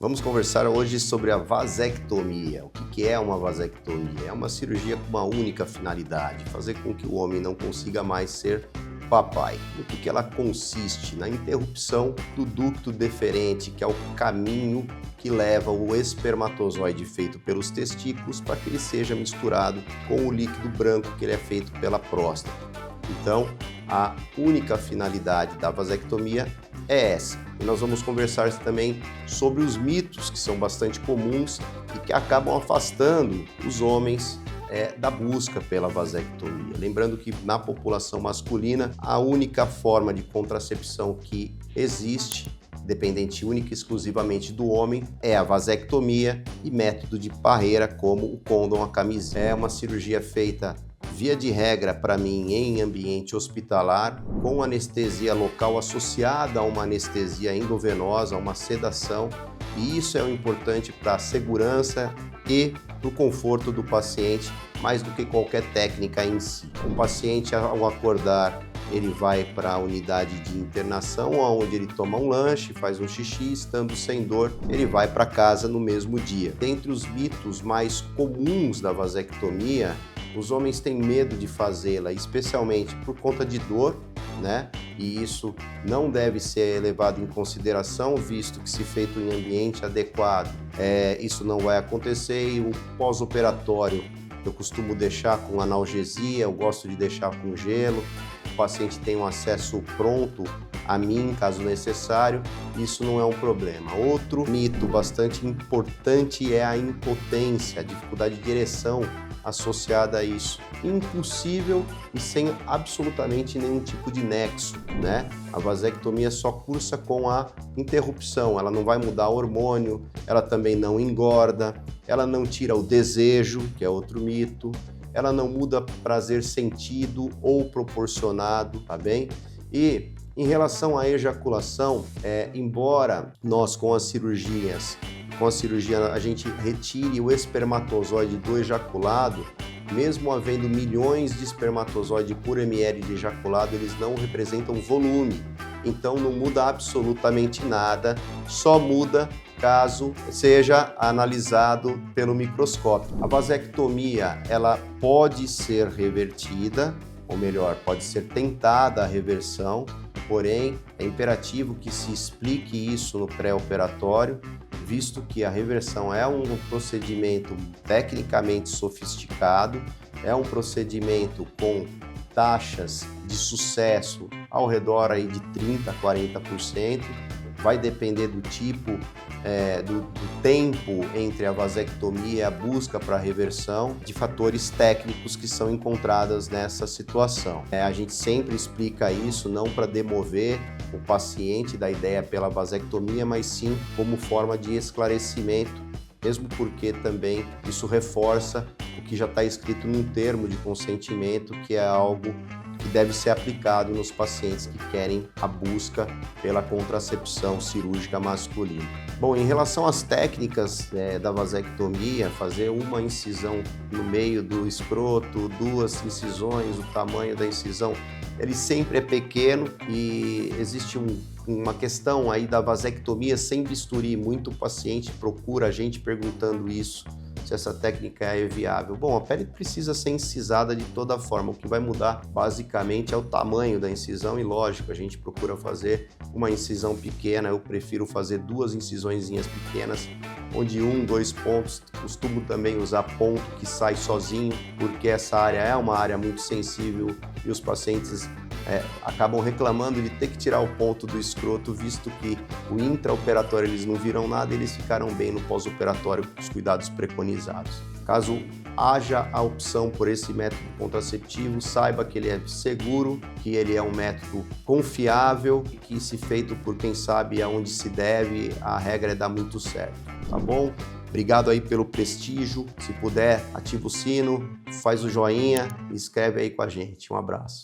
Vamos conversar hoje sobre a vasectomia. O que é uma vasectomia? É uma cirurgia com uma única finalidade, fazer com que o homem não consiga mais ser papai. No que ela consiste? Na interrupção do ducto deferente, que é o caminho que leva o espermatozoide feito pelos testículos para que ele seja misturado com o líquido branco que ele é feito pela próstata. Então, a única finalidade da vasectomia é essa. E nós vamos conversar também sobre os mitos que são bastante comuns e que acabam afastando os homens da busca pela vasectomia. Lembrando que na população masculina, a única forma de contracepção que existe, dependente única e exclusivamente do homem, é a vasectomia e método de barreira como o condom, a camisinha. É uma cirurgia feita via de regra, para mim, em ambiente hospitalar, com anestesia local associada a uma anestesia endovenosa, uma sedação, e isso é o importante para a segurança e para o conforto do paciente, mais do que qualquer técnica em si. O paciente, ao acordar, ele vai para a unidade de internação, onde ele toma um lanche, faz um xixi, estando sem dor, ele vai para casa no mesmo dia. Dentre os mitos mais comuns da vasectomia, os homens têm medo de fazê-la, especialmente por conta de dor, né? E isso não deve ser levado em consideração, visto que se feito em ambiente adequado, isso não vai acontecer. E o pós-operatório eu costumo deixar com analgesia, eu gosto de deixar com gelo, o paciente tem um acesso pronto a mim, caso necessário, isso não é um problema. Outro mito bastante importante é a impotência, a dificuldade de ereção associada a isso. Impossível e sem absolutamente nenhum tipo de nexo, né? A vasectomia só cursa com a interrupção, ela não vai mudar o hormônio, ela também não engorda, ela não tira o desejo, que é outro mito, ela não muda prazer sentido ou proporcionado, tá bem? E em relação à ejaculação, embora nós com a cirurgia a gente retire o espermatozoide do ejaculado, mesmo havendo milhões de espermatozoide por ml de ejaculado, eles não representam volume. Então não muda absolutamente nada, só muda caso seja analisado pelo microscópio. A vasectomia, ela pode ser revertida, ou melhor, pode ser tentada a reversão, porém é imperativo que se explique isso no pré-operatório, visto que a reversão é um procedimento tecnicamente sofisticado, é um procedimento com taxas de sucesso ao redor aí de 30% a 40%, vai depender do tipo, do tempo entre a vasectomia e a busca para a reversão, de fatores técnicos que são encontrados nessa situação. A gente sempre explica isso não para demover o paciente da ideia pela vasectomia, mas sim como forma de esclarecimento, mesmo porque também isso reforça o que já está escrito num termo de consentimento, que é algo que deve ser aplicado nos pacientes que querem a busca pela contracepção cirúrgica masculina. Bom, em relação às técnicas da vasectomia, fazer uma incisão no meio do escroto, duas incisões, o tamanho da incisão, ele sempre é pequeno e existe uma questão aí da vasectomia sem bisturi. Muito paciente procura a gente perguntando isso, se essa técnica é viável. Bom, a pele precisa ser incisada de toda forma, o que vai mudar basicamente é o tamanho da incisão e lógico, a gente procura fazer uma incisão pequena, eu prefiro fazer duas incisõezinhas pequenas, onde 2 pontos, costumo também usar ponto que sai sozinho, porque essa área é uma área muito sensível e os pacientes acabam reclamando de ter que tirar o ponto do escroto, visto que o intraoperatório eles não viram nada, eles ficaram bem no pós-operatório com os cuidados preconizados. Caso haja a opção por esse método contraceptivo, saiba que ele é seguro, que ele é um método confiável e que, se feito por quem sabe aonde se deve, a regra é dar muito certo, tá bom? Obrigado aí pelo prestígio, se puder, ativa o sino, faz o joinha e escreve aí com a gente. Um abraço.